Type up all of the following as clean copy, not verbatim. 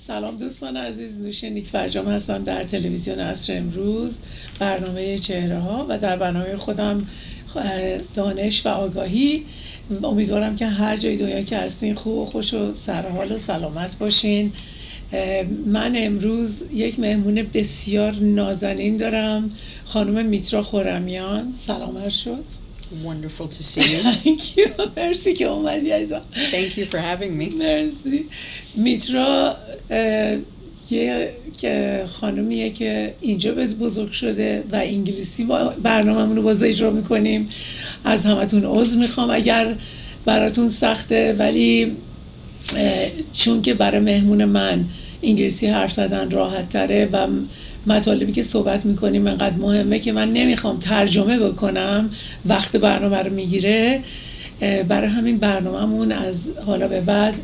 سلام دوستان عزیز، نوشین نیکفرجام هستم در تلویزیون عصر امروز، برنامه چهره ها و در برنامه خودم دانش و آگاهی. امیدوارم که هر جای دنیا که هستین خوب و خوش و سرحال و سلامت باشین. من امروز یک مهمون بسیار نازنین دارم، خانم میترا خورمیان. سلام هر شد. Wonderful to see you. Thank you. مرسی که اومدی عزیزم. Thank you for having me. مرسی. میترا یه خانومیه که اینجا بزرگ شده و انگلیسی برنامه‌مون رو باز اجرا میکنیم. از همتون عذر میخوام اگر براتون سخته، ولی چون که برای مهمون من انگلیسی حرف زدن راحت تره و مطالبی که صحبت میکنیم انقدر مهمه که من نمیخوام ترجمه بکنم، وقت برنامه رو میگیره. برای همین برنامه‌مون از حالا به بعد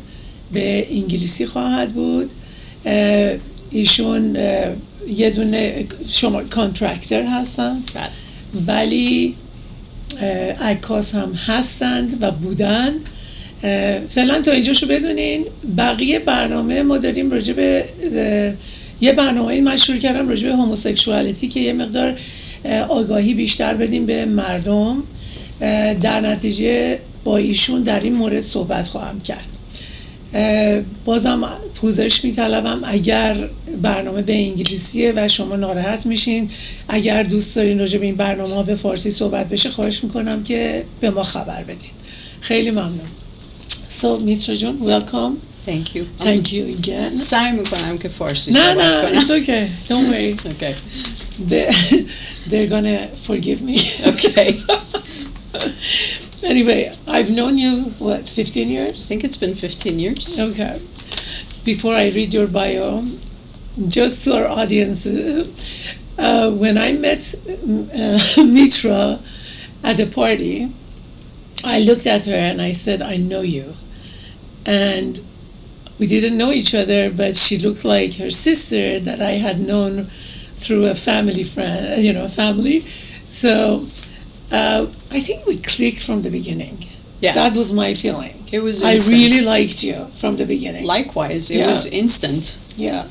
به انگلیسی خواهد بود. ایشون یه دونه شما کانترکتر هستن ولی عکاس هم هستند و بودن. فعلا تا اینجاشو بدونین. بقیه برنامه ما داریم راجع به یه برنامه من شروع کردم راجع به هوموسکشوالیتی که یه مقدار آگاهی بیشتر بدیم به مردم. در نتیجه با ایشون در این مورد صحبت خواهم کرد. بازم پوزش میطلبم اگر برنامه به انگلیسیه و شما ناراحت میشین. اگر دوست دارین راجع به این برنامه ها به فارسی صحبت بشه، خواهش میکنم که به ما خبر بدین. خیلی ممنون. So میترا جون، welcome. Thank you. Thank you again. سعی میکنم که فارسی صحبت کنم. نه it's okay. Don't worry. Okay. They're gonna forgive me. Okay. Anyway, I've known you, 15 years? I think it's been 15 years. Okay. Before I read your bio, just to our audience, when I met Mitra at the party, I looked at her and I said, I know you. And we didn't know each other, but she looked like her sister that I had known through a family friend, family. So I think we clicked from the beginning. Yeah. That was my feeling. It was instant. I really liked you from the beginning. Likewise, it was instant. Yeah.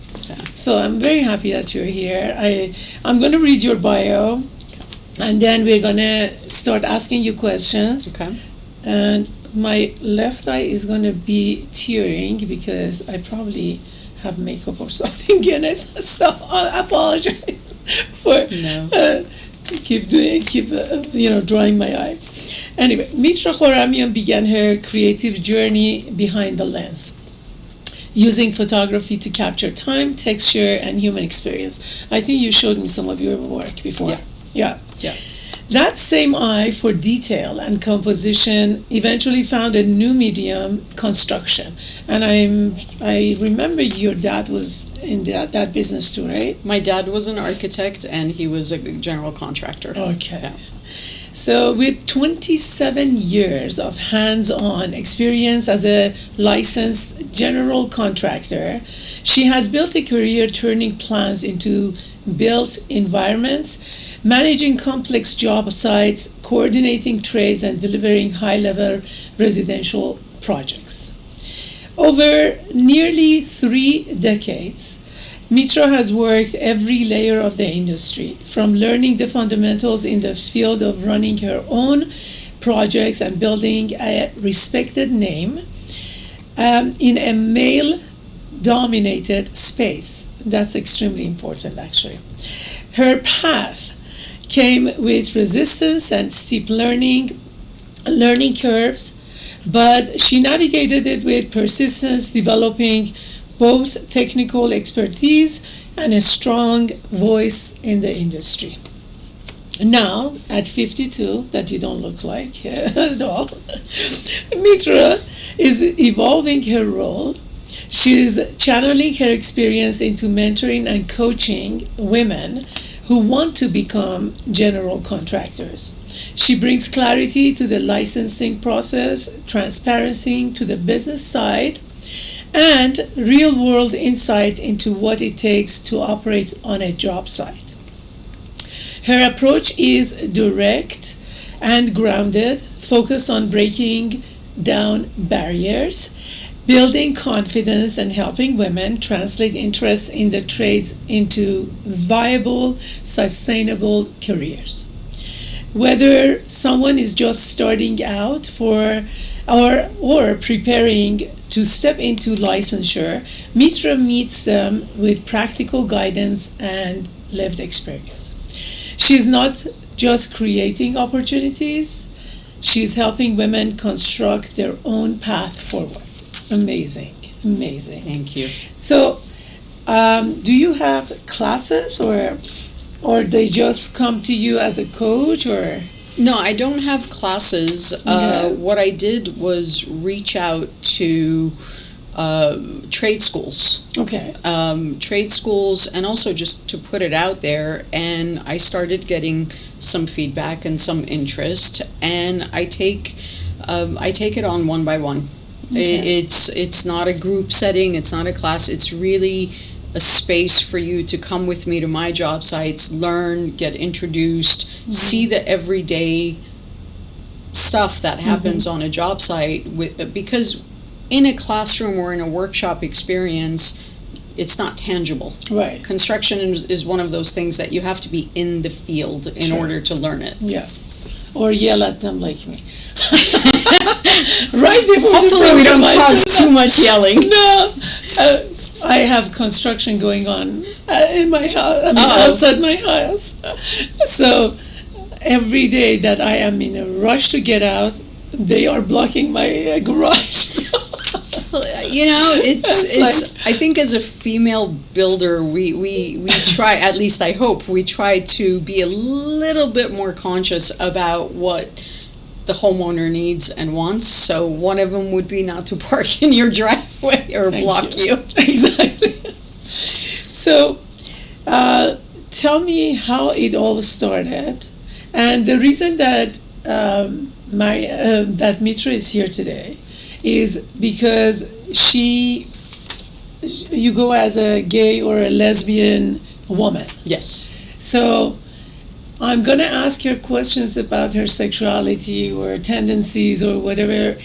So I'm very happy that you're here. I'm going to read your bio, and then we're going to start asking you questions. Okay. And my left eye is going to be tearing because I probably have makeup or something in it. So I apologize for keep drying my eye. Anyway, Mitra Khorramian began her creative journey behind the lens, using photography to capture time, texture, and human experience. I think you showed me some of your work before. Yeah. That same eye for detail and composition eventually found a new medium, construction. And I remember your dad was in that business too, right? My dad was an architect and he was a general contractor. Okay. Yeah. So with 27 years of hands-on experience as a licensed general contractor, she has built a career turning plans into built environments, managing complex job sites, coordinating trades, and delivering high-level residential projects. Over nearly 3 decades, Mitra has worked every layer of the industry, from learning the fundamentals in the field of running her own projects and building a respected name in a male-dominated space. That's extremely important, actually. Her path came with resistance and steep learning curves, but she navigated it with persistence, developing both technical expertise and a strong voice in the industry. Now, at 52, that you don't look like at all, Mitra is evolving her role. She's channeling her experience into mentoring and coaching women who want to become general contractors. She brings clarity to the licensing process, transparency to the business side, and real-world insight into what it takes to operate on a job site. Her approach is direct and grounded, focused on breaking down barriers building confidence and helping women translate interest in the trades into viable, sustainable careers. Whether someone is just starting out or preparing to step into licensure, Mitra meets them with practical guidance and lived experience. She's not just creating opportunities, she's helping women construct their own path forward. Amazing. Thank you. So, do you have classes or they just come to you as a coach or? No, I don't have classes. Okay. What I did was reach out to trade schools. Okay. Trade schools, and also just to put it out there, and I started getting some feedback and some interest, and I take it on one by one. Okay. It's not a group setting, it's not a class, it's really a space for you to come with me to my job sites, learn, get introduced, see the everyday stuff that happens on a job site. Because in a classroom or in a workshop experience, it's not tangible. Right. Construction is one of those things that you have to be in the field in order to learn it. Yeah. Or yell at them like me. Right before Hopefully we don't cause too much yelling. No. I have construction going on in my house, outside my house. So every day that I am in a rush to get out, they are blocking my garage. It's I think as a female builder, we try, at least I hope, we try to be a little bit more conscious about what the homeowner needs and wants. So one of them would be not to park in your driveway or block you. Exactly. So tell me how it all started. And the reason that that Mitra is here today is because you go as a gay or a lesbian woman. Yes. So I'm going to ask her questions about her sexuality or tendencies or whatever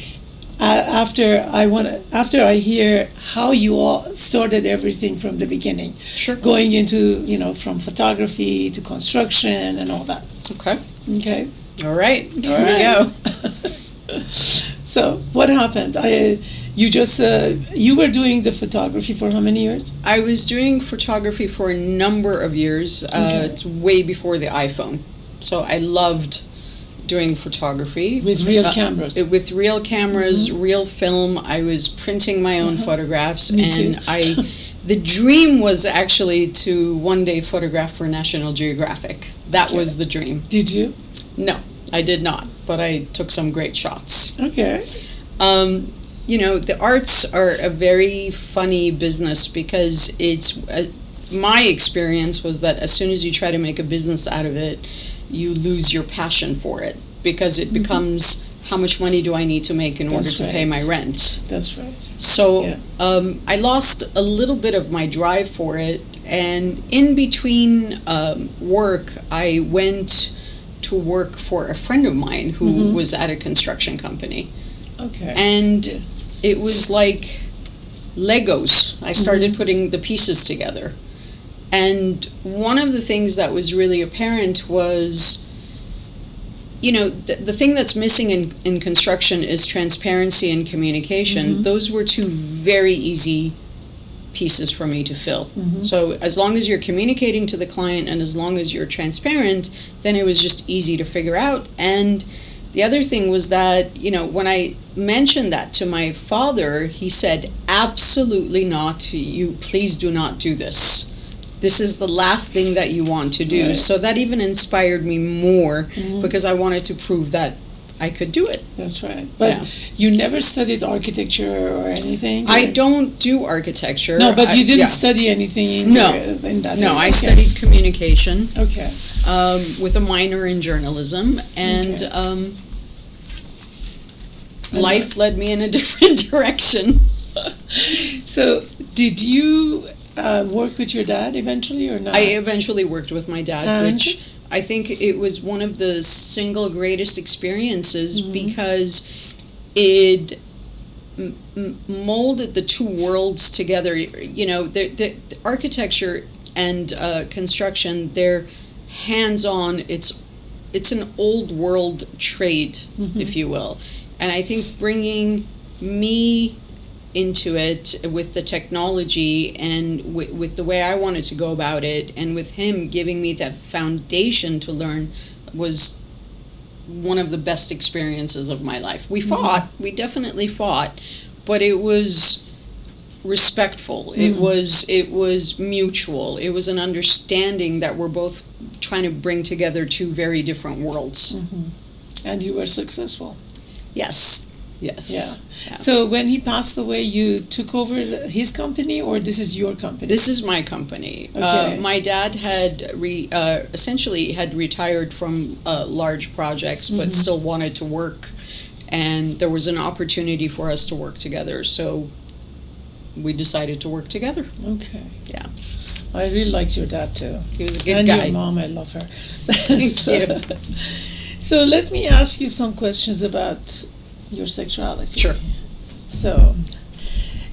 after I hear how you all started everything from the beginning. Sure. Going into, from photography to construction and all that. Okay. All right. Here we go. So what happened? You were doing the photography for how many years? I was doing photography for a number of years. It's way before the iPhone. So I loved doing photography. With real cameras? With real cameras, real film. I was printing my own photographs. Me too. The dream was actually to one day photograph for National Geographic. That was the dream. Did you? No, I did not. But I took some great shots. Okay. The arts are a very funny business because my experience was that as soon as you try to make a business out of it, you lose your passion for it because it becomes, how much money do I need to make in order to pay my rent? That's right. So I lost a little bit of my drive for it, and in between work, I went to work for a friend of mine who was at a construction company. Okay. And it was like Legos. I started putting the pieces together. And one of the things that was really apparent was, the thing that's missing in construction is transparency and communication. Those were two very easy pieces for me to fill. So as long as you're communicating to the client and as long as you're transparent, then it was just easy to figure out. And the other thing was that, when I mentioned that to my father, he said, absolutely not. You please do not do this. This is the last thing that you want to do. Right. So that even inspired me more because I wanted to prove that I could do it. That's right. But you never studied architecture or anything? I don't do architecture. No, but you didn't study anything in that No, I studied communication. Okay. With a minor in journalism. And life led me in a different direction. So did you work with your dad eventually or not? I eventually worked with my dad, which I think it was one of the single greatest experiences because it molded the two worlds together. You know, the architecture and construction, they're hands-on. It's an old world trade, if you will. And I think bringing me into it with the technology and with the way I wanted to go about it, and with him giving me that foundation to learn, was one of the best experiences of my life. We fought, we definitely fought, but it was respectful. It was mutual. It was an understanding that we're both trying to bring together two very different worlds. And you were successful. Yes. Yeah. So when he passed away, you took over his company, or this is your company? This is my company. Okay. My dad had essentially had retired from large projects, but still wanted to work, and there was an opportunity for us to work together. So we decided to work together. Okay. Yeah. I really liked your dad too. He was a good and guy. And your mom, I love her. Thank you. So let me ask you some questions about your sexuality. Sure. So,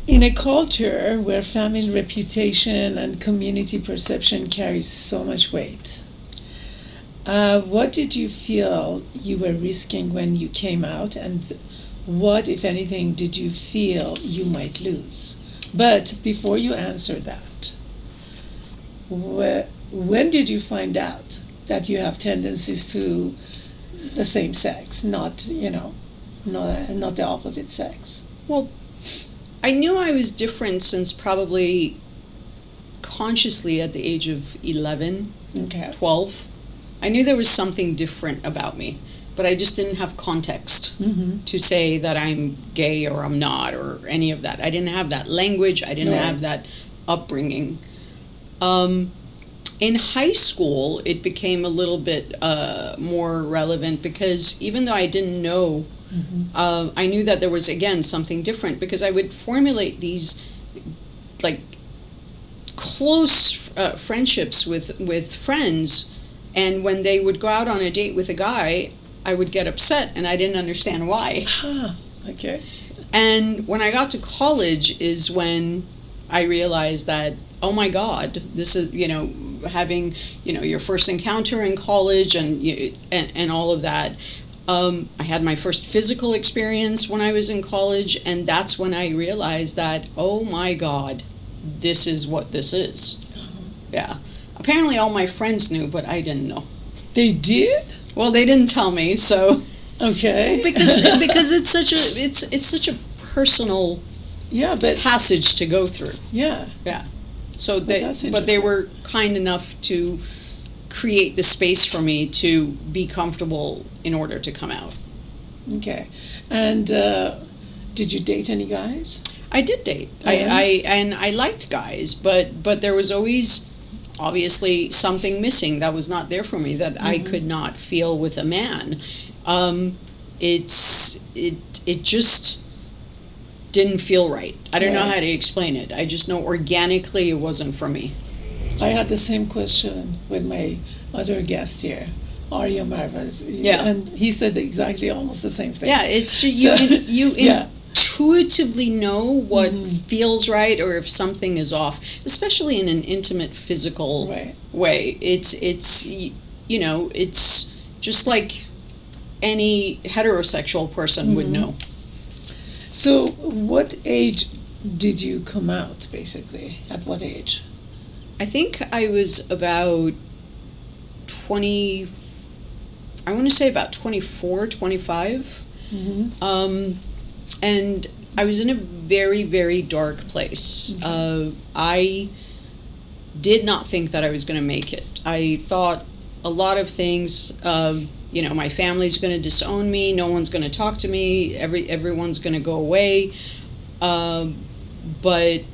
in a culture where family reputation and community perception carries so much weight, what did you feel you were risking when you came out, and what, if anything, did you feel you might lose? But before you answer that, when did you find out that you have tendencies to the same sex, not the opposite sex? Well, I knew I was different since probably consciously at the age of 11, 12. I knew there was something different about me, but I just didn't have context to say that I'm gay or I'm not or any of that. I didn't have that language. I didn't have that upbringing. In high school, it became a little bit more relevant, because even though I didn't know, I knew that there was, again, something different, because I would formulate these like close friendships with friends, and when they would go out on a date with a guy, I would get upset, and I didn't understand why. Okay. And when I got to college is when I realized that, oh my God, this is, having, your first encounter in college and all of that. I had my first physical experience when I was in college, and that's when I realized that, oh my God, this is what this is. Yeah. Apparently all my friends knew, but I didn't know. They did? Well, they didn't tell me, so. Okay. Because it's such a personal passage to go through. Yeah. Yeah. So they were kind enough to create the space for me to be comfortable in order to come out. Okay. And did you date any guys? I did date. I liked guys, but there was always obviously something missing that was not there for me, that I could not feel with a man. It just didn't feel right. I don't know how to explain it. I just know organically it wasn't for me. I had the same question with my other guest here, Arya Marvaz. Yeah. And he said exactly almost the same thing. Yeah, it's you intuitively know what feels right or if something is off, especially in an intimate physical way. It's just like any heterosexual person would know. So what age did you come out, basically? At what age? I think I was about 20, I want to say about 24, 25. And I was in a very, very dark place. I did not think that I was going to make it. I thought a lot of things, my family's going to disown me, no one's going to talk to me, everyone's going to go away. But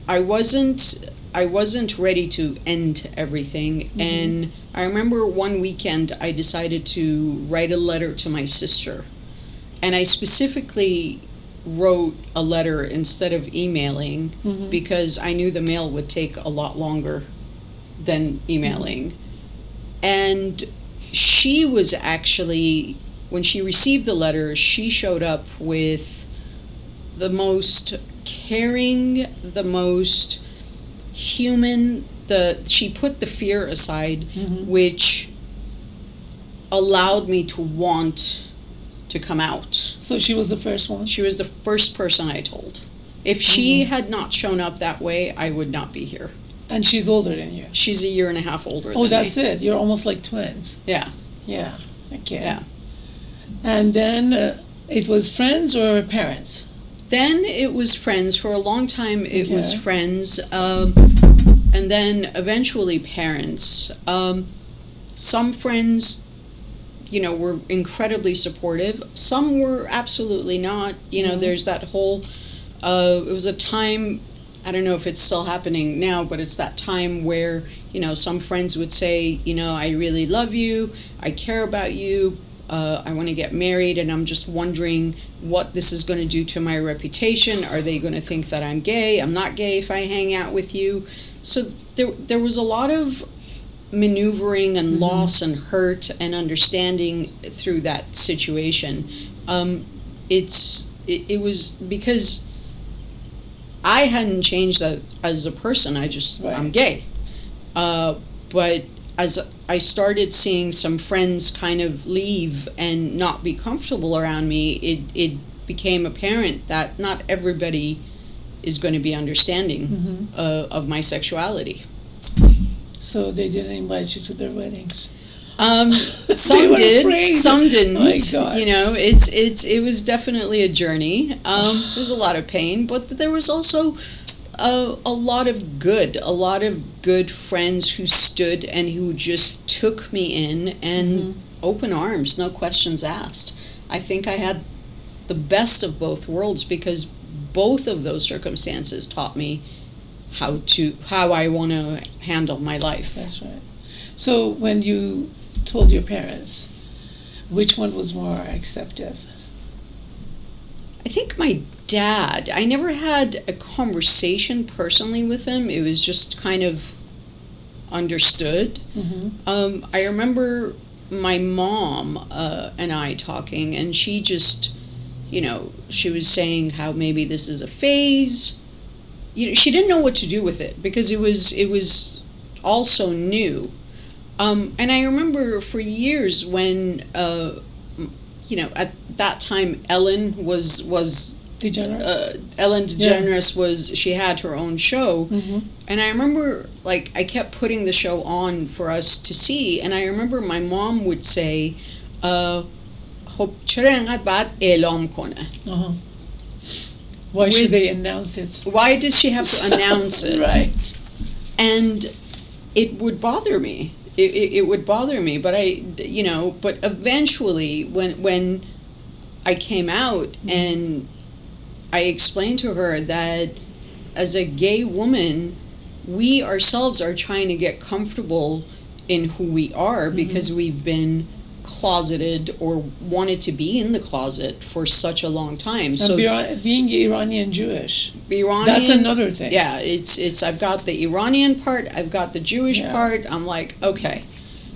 I wasn't ready to end everything. And I remember one weekend I decided to write a letter to my sister. And I specifically wrote a letter instead of emailing because I knew the mail would take a lot longer than emailing. And she was actually, when she received the letter, she showed up with the most caring, the most human. She put the fear aside, which allowed me to want to come out. So she was the first one? She was the first person I told. If she had not shown up that way, I would not be here. And she's older than you? She's a year and a half older than me. Oh, that's it. You're almost like twins. Yeah. Yeah. Okay. Yeah. And then it was friends or parents? Then it was friends. For a long time, it was friends. And then eventually parents. Some friends, were incredibly supportive. Some were absolutely not. There's that whole, it was a time, I don't know if it's still happening now, but it's that time where, some friends would say, I really love you, I care about you, I want to get married, and I'm just wondering what this is going to do to my reputation. Are they going to think that I'm gay? I'm not gay if I hang out with you. So there was a lot of maneuvering and loss and hurt and understanding through that situation. It was because I hadn't changed as a person. I'm gay. But as I started seeing some friends kind of leave and not be comfortable around me, it became apparent that not everybody is going to be understanding of my sexuality. So they didn't invite you to their weddings? Some did, afraid. Some didn't. Oh my God. It was definitely a journey. There's a lot of pain, but there was also a lot of good friends who stood and who just took me in and open arms, no questions asked. I think I had the best of both worlds because both of those circumstances taught me how I want to handle my life. That's right. So when you told your parents, which one was more acceptive? I think my dad. I never had a conversation personally with him. It was just kind of understood. I remember my mom and I talking, and she just, she was saying how maybe this is a phase. She didn't know what to do with it because it was all so new. And I remember for years when, at that time Ellen was DeGeneres. Ellen DeGeneres she had her own show, and I remember I kept putting the show on for us to see, and I remember my mom would say, "خب چرا انقدر بعد اعلام کنه?" Why should they announce it? Why does she have to announce it? Right. And it would bother me. It would bother me, but but eventually when I came out and I explained to her that as a gay woman, we ourselves are trying to get comfortable in who we are because we've been closeted or wanted to be in the closet for such a long time. And so being Iranian Jewish, Iranian, that's another thing. Yeah, it's I've got the Iranian part, I've got the Jewish part. I'm like, okay.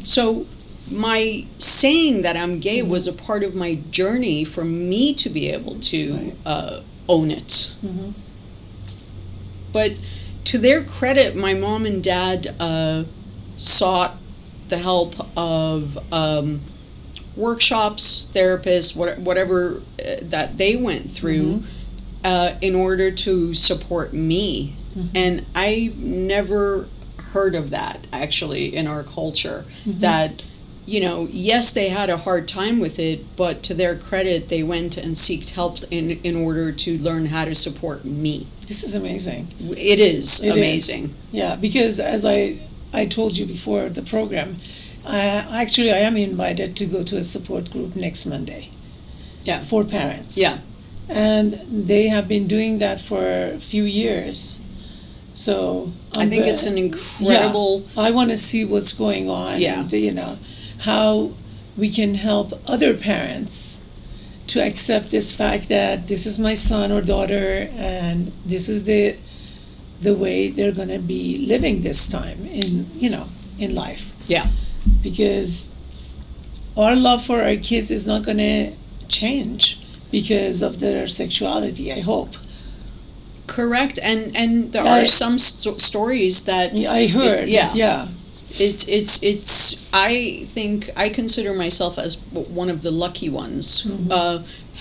So my saying that I'm gay was a part of my journey for me to be able to own it. But to their credit, my mom and dad sought the help of workshops, therapists, whatever that they went through in order to support me. And I never heard of that actually in our culture, that yes, they had a hard time with it, but to their credit, they went and sought help in order to learn how to support me. This is amazing. It is amazing. Yeah, because as I told you before the program, actually I am invited to go to a support group next Monday. Yeah. For parents. Yeah. And they have been doing that for a few years. So I think it's an incredible. Yeah, I want to see what's going on. Yeah. And, how we can help other parents to accept this fact that this is my son or daughter, and this is the way they're going to be living this time in life. Yeah. Because our love for our kids is not going to change. because of their sexuality, I hope. Correct, and there are some stories that I heard. Yeah. It's. I think I consider myself as one of the lucky ones.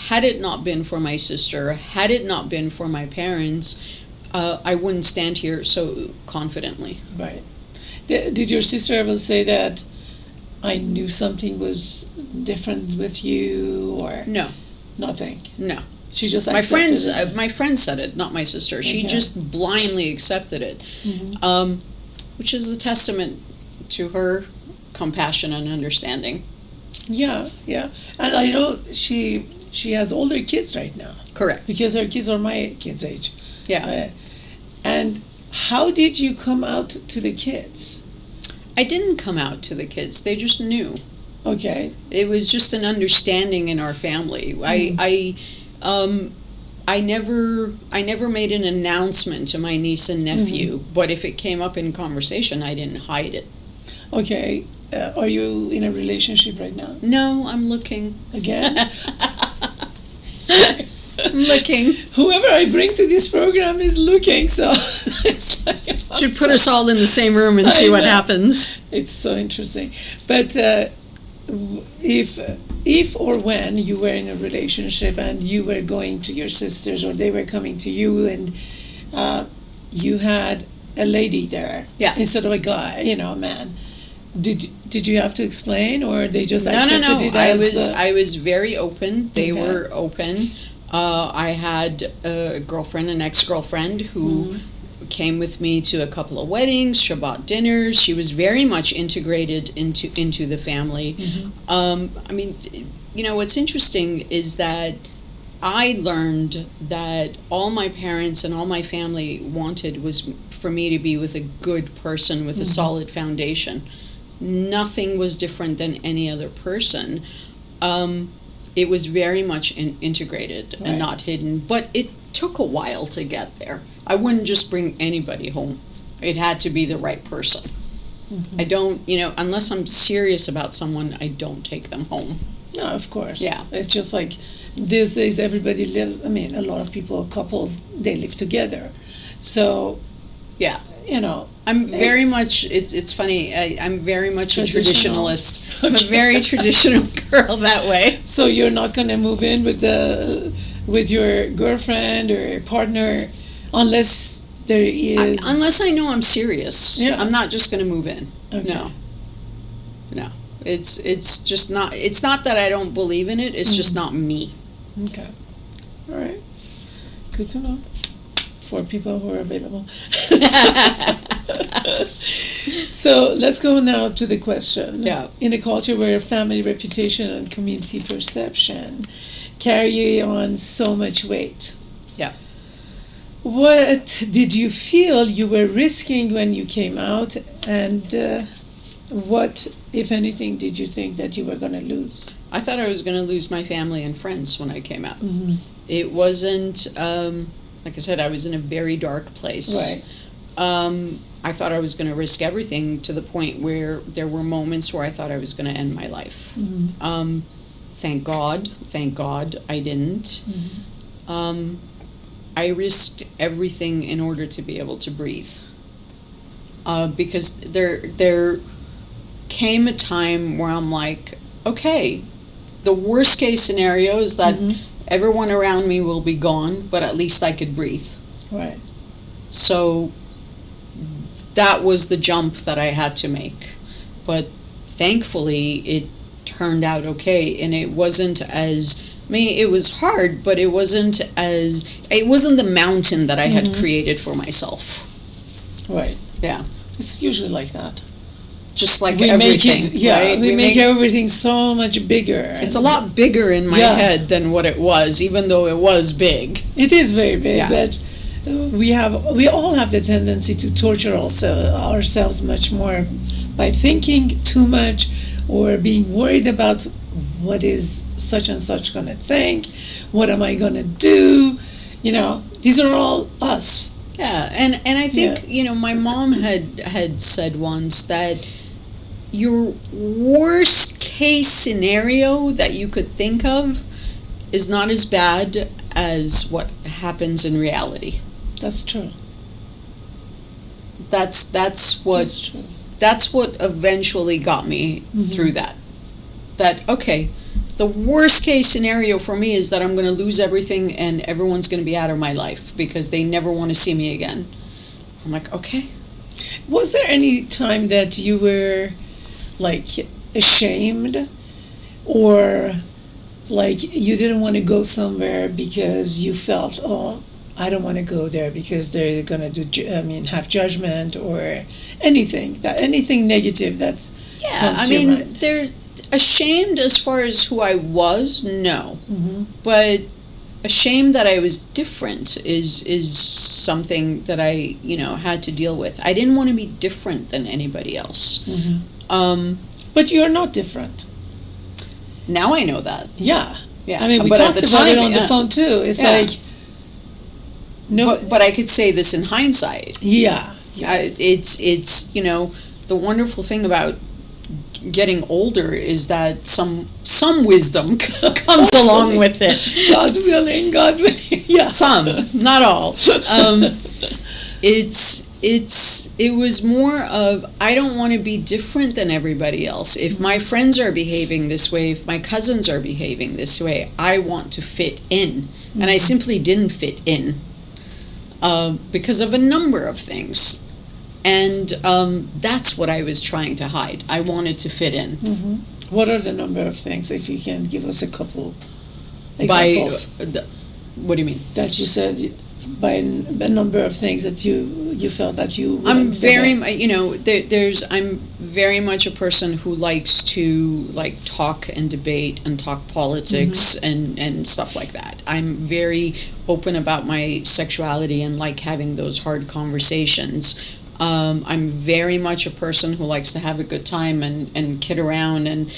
Had it not been for my sister, had it not been for my parents, I wouldn't stand here so confidently. Right. Did your sister ever say that I knew something was different with you, or no? Nothing. No. She just my accepted friends. it. My friend said it, not my sister. She just blindly accepted it, which is a testament to her compassion and understanding. Yeah, and I know she has older kids right now. Correct. Because her kids are my kids' age. Yeah. And how did you come out to the kids? I didn't come out to the kids. They just knew. Okay. It was just an understanding in our family. I never made an announcement to my niece and nephew, but if it came up in conversation, I didn't hide it. Okay. Are you in a relationship right now? No, I'm looking. Again? Sorry. I'm looking. Whoever I bring to this program is looking, so it's like, should put us all in the same room and see what happens. It's so interesting. But if or when you were in a relationship and you were going to your sisters or they were coming to you and you had a lady there instead of a guy, a man, did you have to explain, or they just accepted it as... I was very open. They were open. I had a girlfriend, an ex-girlfriend, who came with me to a couple of weddings, Shabbat dinners. She was very much integrated into the family. I mean, what's interesting is that I learned that all my parents and all my family wanted was for me to be with a good person with a solid foundation. Nothing was different than any other person. It was very much integrated and not hidden, but it took a while to get there. I wouldn't just bring anybody home. It had to be the right person. I don't, unless I'm serious about someone, I don't take them home. No, of course. Yeah. It's just like these days everybody a lot of people, couples, they live together. So, yeah. I'm very much, it's funny, I'm very much a traditionalist. I'm a very traditional girl that way. So you're not going to move in with your girlfriend or partner unless there is... unless I know I'm serious. Yeah. I'm not just going to move in. Okay. No. It's just not, it's not that I don't believe in it, it's just not me. Okay. All right. Good to know. For people who are available. So let's go now to the question. Yeah. In a culture where family reputation and community perception carry on so much weight, what did you feel you were risking when you came out, and what, if anything, did you think that you were going to lose? I thought I was going to lose my family and friends when I came out. It wasn't... like I said, I was in a very dark place. Right. I thought I was going to risk everything to the point where there were moments where I thought I was going to end my life. Thank God, I didn't. I risked everything in order to be able to breathe. Because there came a time where I'm like, okay, the worst case scenario is that everyone around me will be gone, but at least I could breathe. Right. So that was the jump that I had to make. But thankfully, it turned out okay, and it wasn't as... it was hard, but it wasn't the mountain that I had created for myself. Right. Yeah. It's usually like that. Just like everything. Right? We make everything so much bigger. It's a lot bigger in my head than what it was, even though it was big. It is very big, but we all have the tendency to torture ourselves much more by thinking too much or being worried about what is such and such going to think, what am I going to do, these are all us. Yeah, and I think, my mom had said once that your worst case scenario that you could think of is not as bad as what happens in reality. That's true. That's what eventually got me through that. That, okay, the worst case scenario for me is that I'm going to lose everything and everyone's going to be out of my life because they never want to see me again. I'm like, okay. Was there any time that you were like ashamed, or like you didn't want to go somewhere because you felt, oh, I don't want to go there because they're going to have judgment, or anything negative that comes to your mind? They're ashamed as far as who I was, no. But ashamed that I was different is something that I, had to deal with. I didn't want to be different than anybody else. But you're not different. Now I know that. Yeah. Yeah. I mean, we talked about it on the phone too. It's like, no. But I could say this in hindsight. Yeah. It's the wonderful thing about getting older is that some wisdom comes along with it. God willing. Yeah. Some, not all. It was more of, I don't want to be different than everybody else. If my friends are behaving this way, if my cousins are behaving this way, I want to fit in. And I simply didn't fit in because of a number of things. And that's what I was trying to hide. I wanted to fit in. What are the number of things, if you can give us a couple examples? What do you mean? That you said, by the number of things that you felt that you... I'm very, I'm very much a person who likes to talk and debate and talk politics and stuff like that. I'm very open about my sexuality and like having those hard conversations. I'm very much a person who likes to have a good time and kid around, and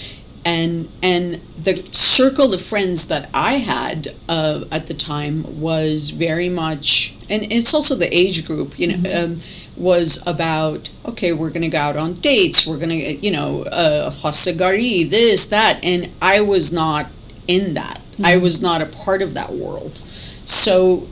the circle of friends that I had at the time was very much, and it's also the age group, was about, okay, we're going to go out on dates, we're going to, khasagari, this, that, and I was not in that. I was not a part of that world. So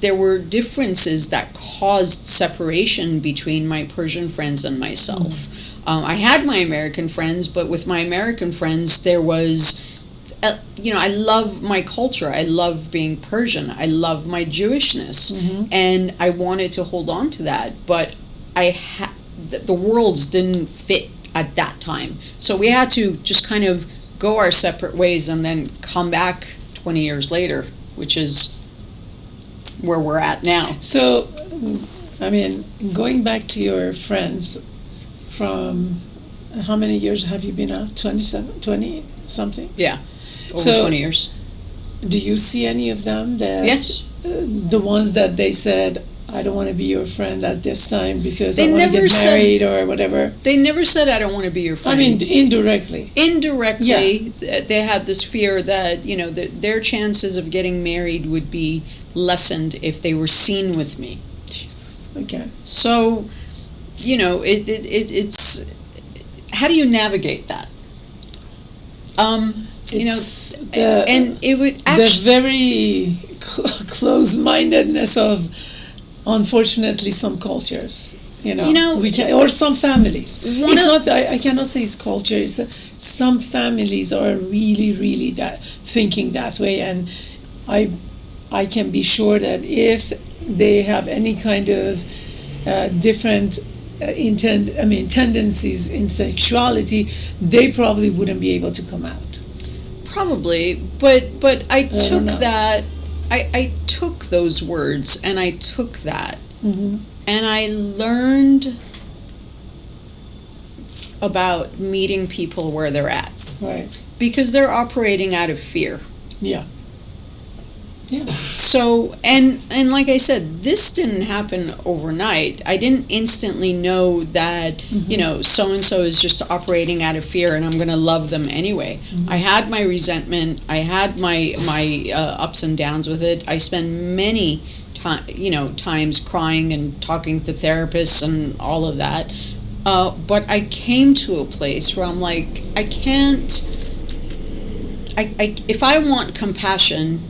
there were differences that caused separation between my Persian friends and myself. I had my American friends, but with my American friends, there was, I love my culture. I love being Persian. I love my Jewishness, and I wanted to hold on to that. But the worlds didn't fit at that time, so we had to just kind of go our separate ways and then come back 20 years later, which is where we're at now. So, going back to your friends, from how many years have you been out? 20 something? Yeah, over 20 years. Do you see any of them that... Yes. The ones that they said, I don't want to be your friend at this time because I want to get married or whatever? They never said, I don't want to be your friend. Indirectly. Indirectly, they had this fear that, their chances of getting married would be lessened if they were seen with me. Jesus, okay. So, it's... How do you navigate that? And it would actually... The very close-mindedness of... Unfortunately, some cultures, or some families. I cannot say it's culture. It's some families are really, really thinking that way, and I can be sure that if they have any kind of different tendencies in sexuality, they probably wouldn't be able to come out. Probably, but I took that. I took those words and I took that, and I learned about meeting people where they're at. Right. Because they're operating out of fear. Yeah. Yeah. So, and like I said, this didn't happen overnight. I didn't instantly know that, so-and-so is just operating out of fear and I'm going to love them anyway. I had my resentment. I had my ups and downs with it. I spent many times crying and talking to therapists and all of that. But I came to a place where I'm like, I if I want compassion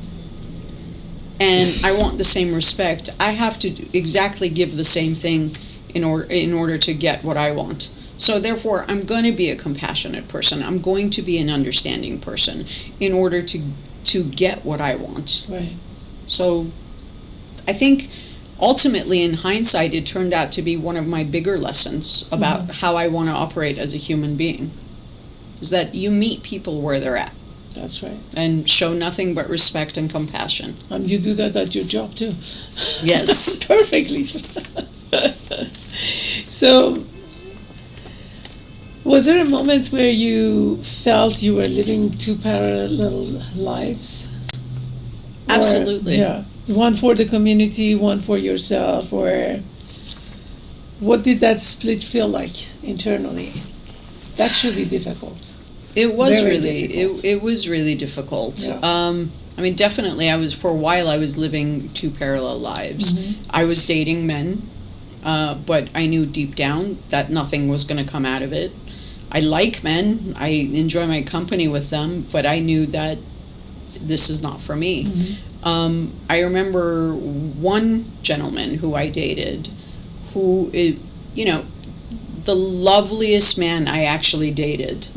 and I want the same respect, I have to exactly give the same thing in order to get what I want. So therefore, I'm going to be a compassionate person. I'm going to be an understanding person in order to get what I want. Right. So I think ultimately, in hindsight, it turned out to be one of my bigger lessons about how I want to operate as a human being, is that you meet people where they're at. That's right. And show nothing but respect and compassion. And you do that at your job too. Yes. Perfectly. So, was there a moment where you felt you were living two parallel lives? Absolutely. Yeah. One for the community, one for yourself, or what did that split feel like internally? That should be difficult. It was Very really difficult. it was really difficult. Yeah. I mean, definitely, for a while I was living two parallel lives. I was dating men, but I knew deep down that nothing was going to come out of it. I like men. I enjoy my company with them, but I knew that this is not for me. I remember one gentleman who I dated, who is, the loveliest man I actually dated.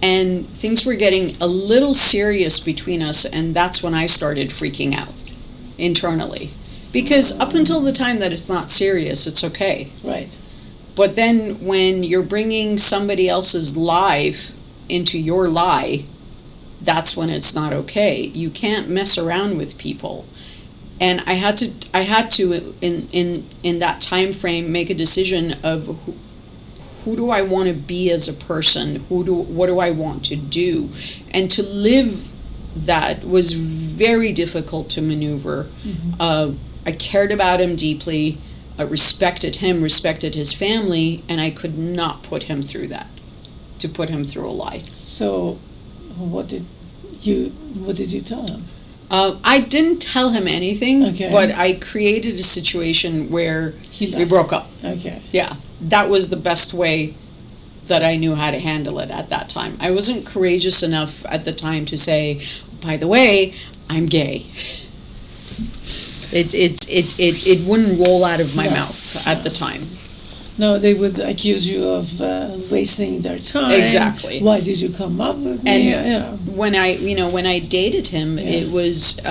And things were getting a little serious between us, and that's when I started freaking out internally. Because up until the time that it's not serious, it's okay. Right. But then when you're bringing somebody else's life into your lie, that's when it's not okay. You can't mess around with people. And I had to in that time frame make a decision of who do I want to be as a person? What do I want to do? And to live that was very difficult to maneuver. I cared about him deeply. I respected him, respected his family, and I could not put him through that. To put him through a lie. So, what did you tell him? I didn't tell him anything, Okay. but I created a situation where we broke up. Okay. Yeah, that was the best way that I knew how to handle it at that time. I wasn't courageous enough at the time to say, by the way, I'm gay. It wouldn't roll out of my mouth at the time. No, they would accuse you of wasting their time. Exactly. Why did you come up with me? And when I dated him, it was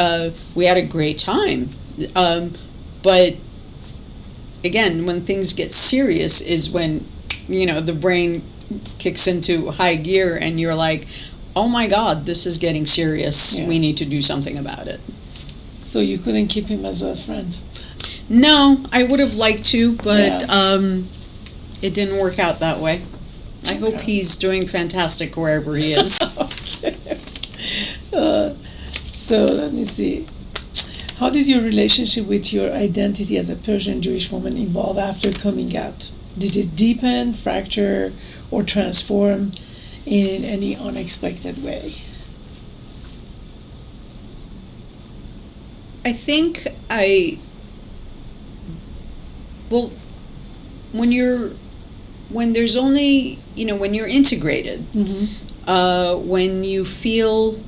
we had a great time. But again, when things get serious is when the brain kicks into high gear, and you're like, oh my God, this is getting serious. Yeah. We need to do something about it. So you couldn't keep him as a friend? No, I would have liked to, but it didn't work out that way. I hope he's doing fantastic wherever he is. So let me see. How did your relationship with your identity as a Persian Jewish woman evolve after coming out? Did it deepen, fracture, or transform in any unexpected way? I think when you're integrated, when you feel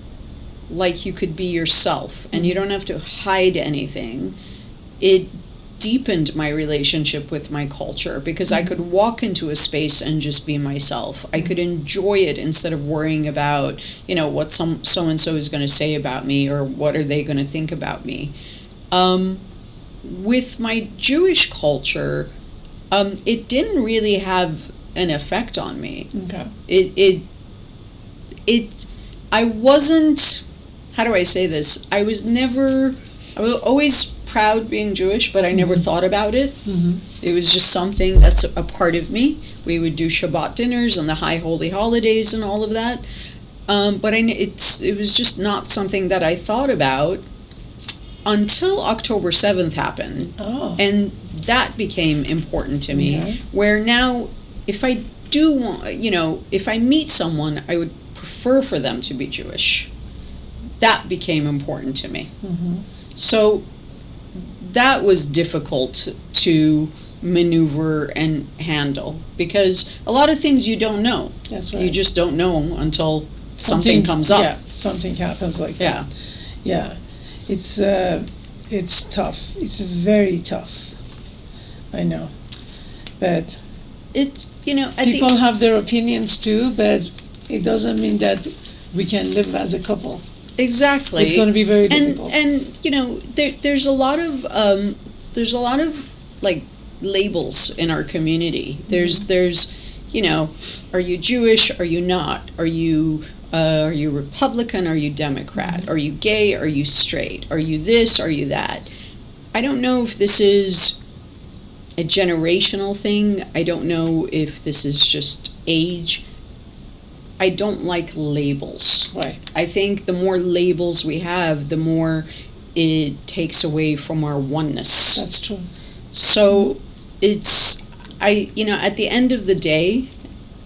like you could be yourself and you don't have to hide anything, it deepened my relationship with my culture, because I could walk into a space and just be myself. I could enjoy it instead of worrying about, what so-and-so is going to say about me, or what are they going to think about me. With my Jewish culture, it didn't really have an effect on me. Okay. I wasn't, how do I say this? I was always proud being Jewish, but I never thought about it. It was just something that's a part of me. We would do Shabbat dinners and the high holy holidays and all of that. But it was just not something that I thought about until October 7th happened. Oh. And that became important to me, where now if I do want, if I meet someone, I would prefer for them to be Jewish. That became important to me. So that was difficult to maneuver and handle, because a lot of things you don't know. That's right. You just don't know until something comes up. Yeah, something happens like Yeah. that. Yeah, it's tough. It's very tough. I know, but It's, people have their opinions too. But it doesn't mean that we can live as a couple. exactly. It's going to be very difficult. And there's a lot of like labels in our community. There's are you Jewish? Are you not? Are you Republican? Are you Democrat? Are you gay? Are you straight? Are you this? Are you that? I don't know if this is a generational thing. I don't know if this is just age. I don't like labels. Right. I think the more labels we have, the more it takes away from our oneness. That's true. So at the end of the day,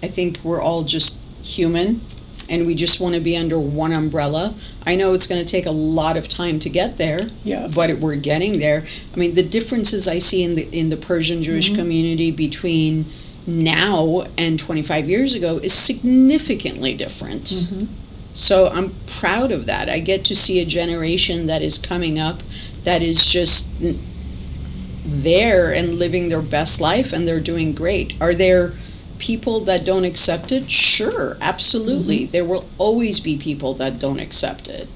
I think we're all just human, and we just want to be under one umbrella. I know it's going to take a lot of time to get there, Yeah. but we're getting there. I mean, the differences I see in the Persian Jewish community between now and 25 years ago is significantly different. So I'm proud of that. I get to see a generation that is coming up that is just there and living their best life, and they're doing great. Are there people that don't accept it? Sure, absolutely. There will always be people that don't accept it.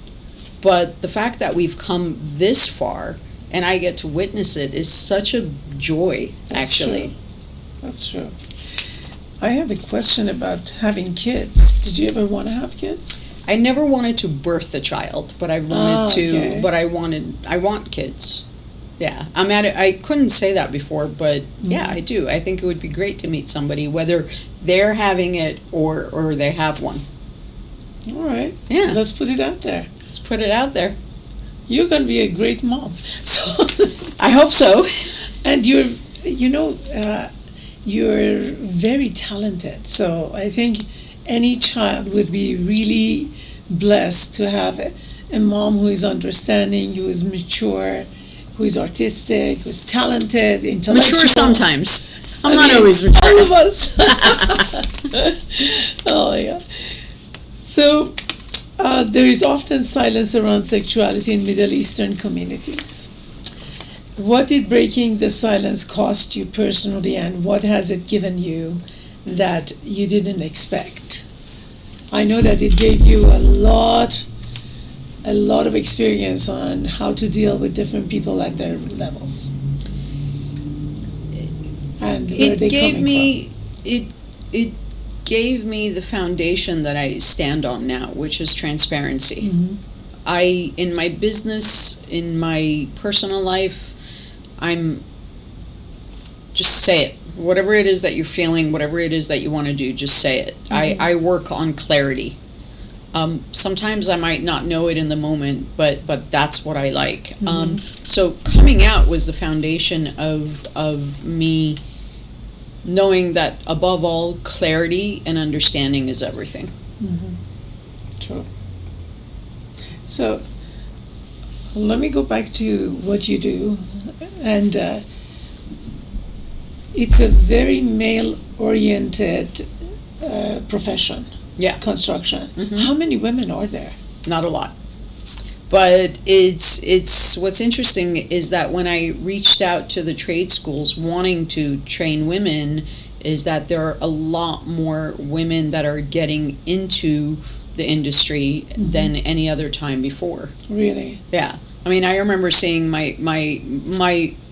But the fact that we've come this far and I get to witness it is such a joy, actually. That's true. I have a question about having kids. Did you ever want to have kids? I never wanted to birth a child, but I wanted okay. but I want kids. Yeah, I couldn't say that before, but yeah, I do. I think it would be great to meet somebody, whether they're having it or they have one. All right. Yeah. Let's put it out there. Let's put it out there. You're going to be a great mom. So I hope so. And you're very talented. So I think any child would be really blessed to have a mom who is understanding, who is mature, who is artistic, who is talented, intellectual. Mature sometimes. I'm not always mature. All of us. Oh, yeah. So there is often silence around sexuality in Middle Eastern communities. What did breaking the silence cost you personally, and what has it given you that you didn't expect? I know that it gave you a lot of experience on how to deal with different people at their levels. And where It they gave coming me it gave me the foundation that I stand on now, which is transparency. In my business, in my personal life, I'm just say it. Whatever it is that you're feeling, whatever it is that you want to do, just say it. I work on clarity. Sometimes I might not know it in the moment, but that's what I like. So coming out was the foundation of me knowing that above all, clarity and understanding is everything. True. So let me go back to what you do, and it's a very male-oriented profession. Yeah. Construction. How many women are there? Not a lot. But it's what's interesting is that when I reached out to the trade schools wanting to train women, is that there are a lot more women that are getting into the industry than any other time before. Really? Yeah. I mean, I remember seeing my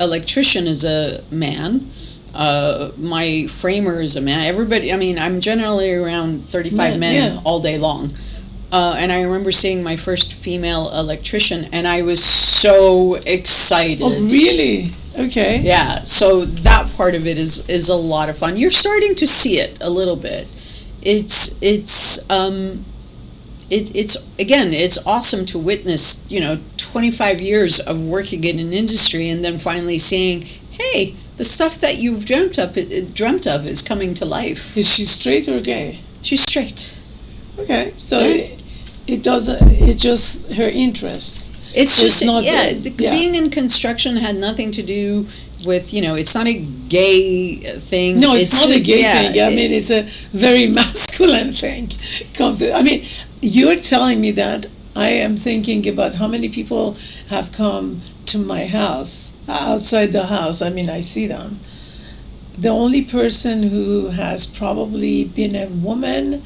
electrician is a man. My framer is a man. Everybody, I mean, I'm generally around 35 men all day long. And I remember seeing my first female electrician, and I was so excited. Oh, really? Okay. Yeah, so that part of it is a lot of fun. You're starting to see it a little bit. It's awesome to witness, 25 years of working in an industry and then finally seeing, hey, the stuff that you've dreamt of is coming to life. Is she straight or gay? She's straight. Okay, so it's just her interest. It's so just, it's not being in construction had nothing to do with, it's not a gay thing. No, it's not a gay thing. I mean, it's a very masculine thing. I mean, you're telling me that, I am thinking about how many people have come to my house, outside the house. I mean, I see them. The only person who has probably been a woman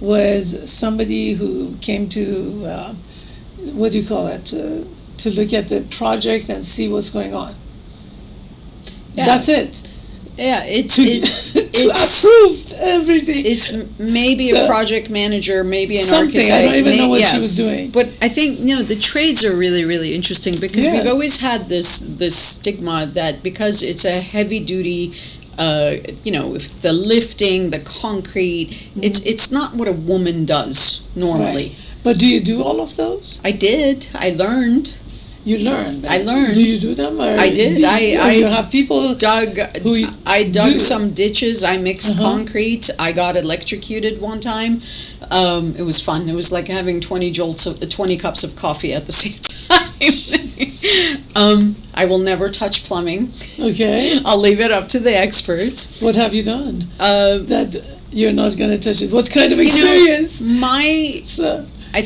was somebody who came to, what do you call it, to look at the project and see what's going on. Yeah. That's it. Yeah, it's to approve everything. It's maybe a project manager, maybe an something. architect. I don't even know what she was doing. But I think the trades are really, really interesting because we've always had this stigma that because it's a heavy duty, the lifting, the concrete, it's not what a woman does normally. Right. But do you do all of those? I did. I learned. You learned. I learned. Do you do them? Or I did. You have people I dug some ditches. I mixed concrete. I got electrocuted one time. It was fun. It was like having 20 cups of coffee at the same time. I will never touch plumbing. Okay. I'll leave it up to the experts. What have you done? That you're not going to touch it. What kind of experience? I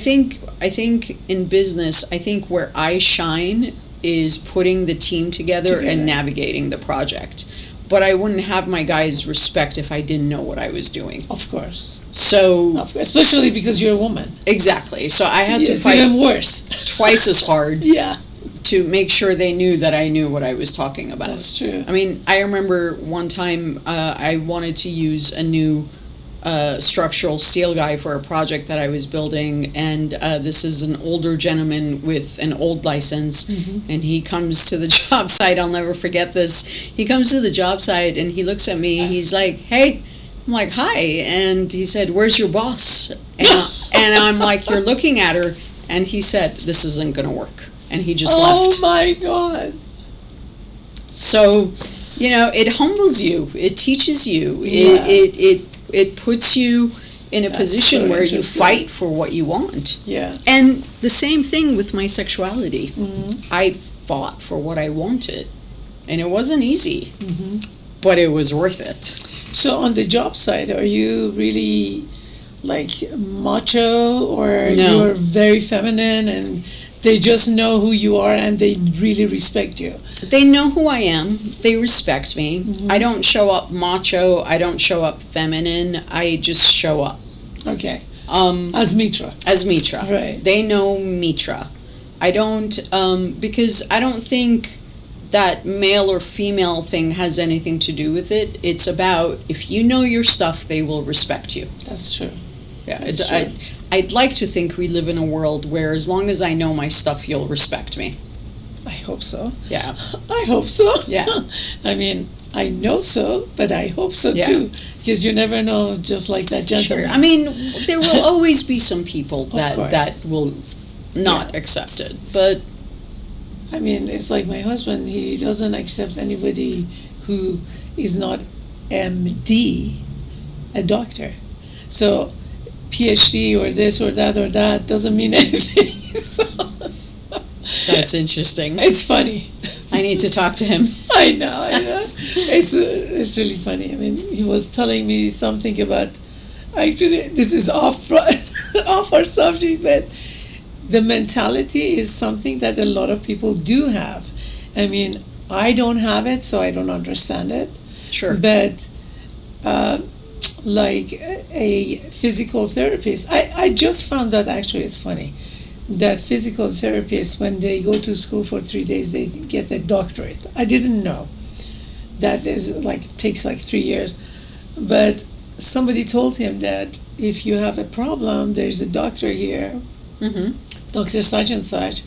think in business, I think where I shine is putting the team together and navigating the project. But I wouldn't have my guys' respect if I didn't know what I was doing. Of course. So, especially because you're a woman. Exactly. So I had to fight even worse. Twice as hard. Yeah. To make sure they knew that I knew what I was talking about. That's true. I mean, I remember one time I wanted to use a new structural steel guy for a project that I was building, and this is an older gentleman with an old license, and he comes to the job site. I'll never forget this. He comes to the job site and he looks at me. He's like, "Hey." I'm like, "Hi," and he said, "Where's your boss?" And I'm like, "You're looking at her," and he said, "This isn't going to work," and he just left. Oh my God! So, it humbles you. It teaches you. It puts you in a position where you fight for what you want. Yeah. And the same thing with my sexuality. I fought for what I wanted, and it wasn't easy, but it was worth it. So on the job site, are you really like macho, or you're very feminine and they just know who you are and they really respect you? They know who I am. They respect me. I don't show up macho. I don't show up feminine. I just show up. Okay. As Mitra. As Mitra. Right. They know Mitra. I don't, because I don't think that male or female thing has anything to do with it. It's about, if you know your stuff, they will respect you. That's true. Yeah. I'd like to think we live in a world where as long as I know my stuff, you'll respect me. I hope so. Yeah. I hope so. Yeah. I mean, I know so, but I hope so too. Because you never know, just like that gentleman. Sure. I mean, there will always be some people that will not accept it. But I mean, it's like my husband, he doesn't accept anybody who is not MD, a doctor. So PhD or this or that doesn't mean anything. So that's interesting. It's funny. I need to talk to him. I know. It's really funny. I mean, he was telling me something about, actually, this is off our subject, but the mentality is something that a lot of people do have. I mean, I don't have it, so I don't understand it. Sure. But like a physical therapist, I just found that actually it's funny that physical therapists, when they go to school for 3 days, they get their doctorate. I didn't know that takes 3 years. But somebody told him that if you have a problem, there's a doctor here, Dr. such and such,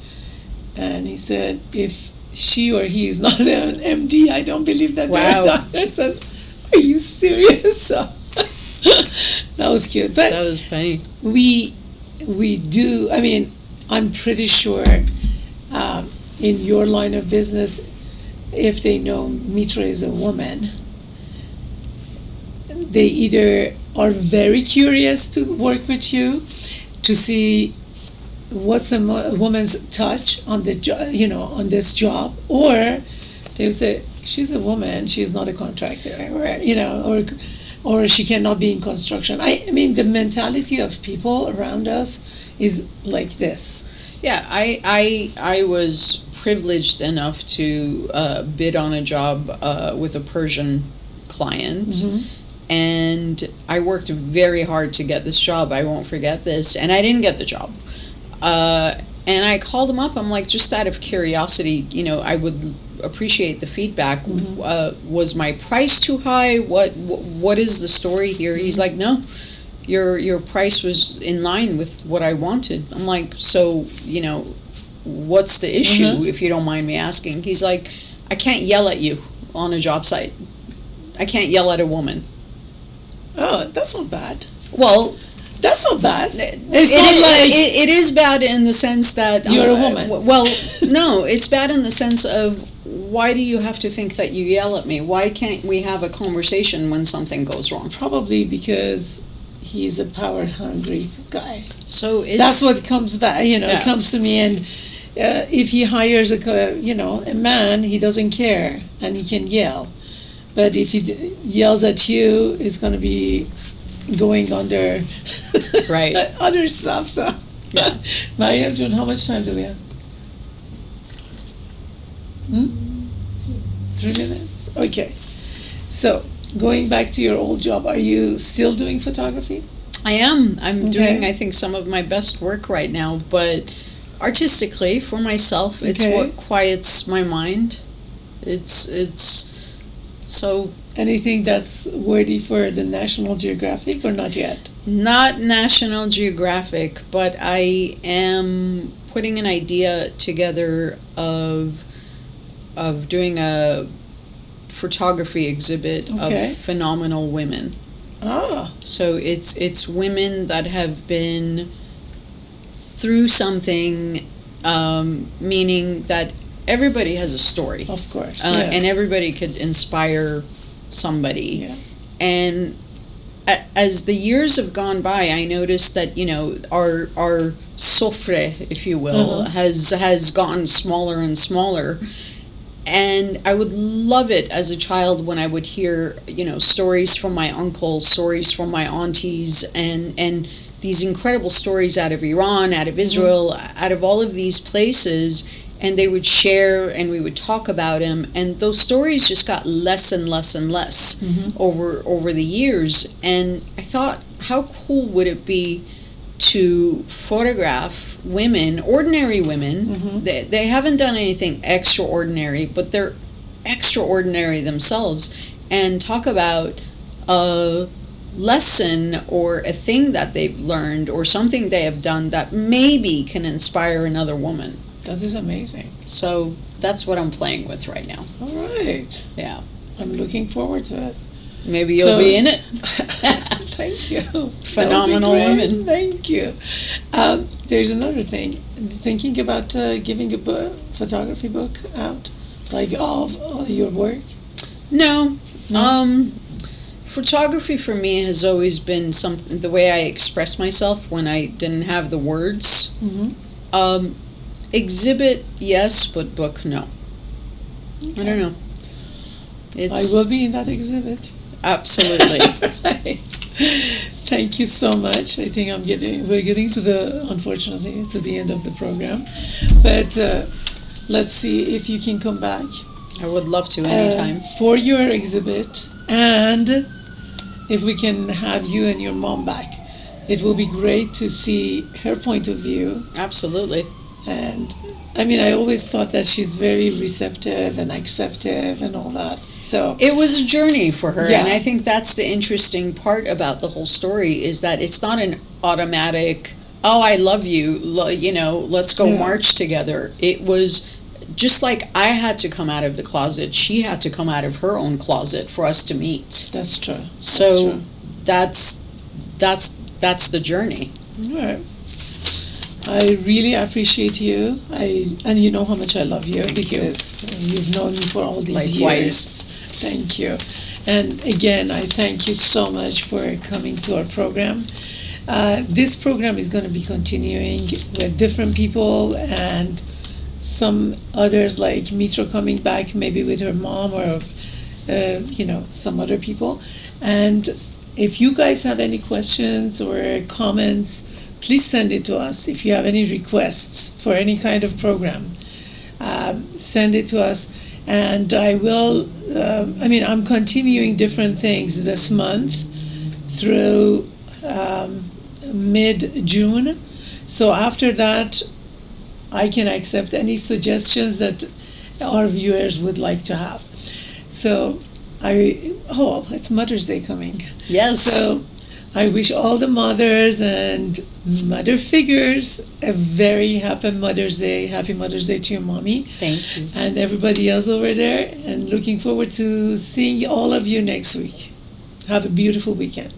and he said if she or he is not an MD, I don't believe that they're a doctor. I said, are you serious? That was cute. But that was funny. We do, I mean, I'm pretty sure in your line of business, if they know Mitra is a woman, they either are very curious to work with you to see what's a woman's touch on the on this job, or they say she's a woman, she's not a contractor, or or she cannot be in construction. I mean, the mentality of people around us is like this. Yeah, I was privileged enough to bid on a job with a Persian client, and I worked very hard to get this job. I won't forget this, and I didn't get the job. And I called him up. I'm like, just out of curiosity, I would appreciate the feedback. Was my price too high? What is the story here? He's like, no. Your price was in line with what I wanted. I'm like, so, what's the issue, if you don't mind me asking? He's like, I can't yell at you on a job site. I can't yell at a woman. Oh, that's not bad. Well, that's not bad. It is bad in the sense that... You're a woman. Well, no, it's bad in the sense of, why do you have to think that you yell at me? Why can't we have a conversation when something goes wrong? Probably because he's a power-hungry guy. So that's what comes back. It comes to me, and if he hires a man, he doesn't care, and he can yell. But if he yells at you, it's going to be going under right other stuff. So, yeah. Mariam, June, how much time do we have? 3 minutes. Okay. So, going back to your old job, are you still doing photography? I am. I'm doing, I think, some of my best work right now, but artistically, for myself, it's what quiets my mind. It's so... Anything that's worthy for the National Geographic, or not yet? Not National Geographic, but I am putting an idea together of doing a photography exhibit of phenomenal women. Ah. So it's women that have been through something, meaning that everybody has a story. Of course. And everybody could inspire somebody. Yeah. And as the years have gone by, I noticed that, our sofre, if you will, has gotten smaller and smaller. And I would love it as a child when I would hear, stories from my uncles, stories from my aunties, and these incredible stories out of Iran, out of Israel, out of all of these places, and they would share and we would talk about them, and those stories just got less and less and less over the years. And I thought, how cool would it be to photograph women, ordinary women. They haven't done anything extraordinary, but they're extraordinary themselves, and talk about a lesson or a thing that they've learned or something they have done that maybe can inspire another woman. That is amazing. So that's what I'm playing with right now. All right. Yeah. I'm looking forward to it. Maybe you'll be in it. Thank you. Phenomenal women. Thank you. There's another thing. Thinking about giving a photography book out, like of your work? No. Photography for me has always been the way I express myself when I didn't have the words. Exhibit, yes, but book, no. Okay. I don't know. I will be in that exhibit. Absolutely. Right. Thank you so much. I think we're getting unfortunately, to the end of the program. But let's see if you can come back. I would love to anytime. For your exhibit, and if we can have you and your mom back. It will be great to see her point of view. Absolutely. And I mean, I always thought that she's very receptive and acceptive and all that. So it was a journey for her, yeah. And I think that's the interesting part about the whole story is that it's not an automatic, oh, I love you, let's go march together. It was just like I had to come out of the closet, she had to come out of her own closet for us to meet. That's true. So that's the journey. All right. I really appreciate you. And you know how much I love you because you've known me for all these years. Thank you. And again, I thank you so much for coming to our program. This program is going to be continuing with different people and some others like Mitra coming back maybe with her mom or some other people. And if you guys have any questions or comments, please send it to us. If you have any requests for any kind of program, send it to us. And I will, I'm continuing different things this month through mid-June. So after that, I can accept any suggestions that our viewers would like to have. So it's Mother's Day coming. Yes. So I wish all the mothers and mother figures a very happy Mother's Day. Happy Mother's Day to your mommy. Thank you. And everybody else over there. And looking forward to seeing all of you next week. Have a beautiful weekend.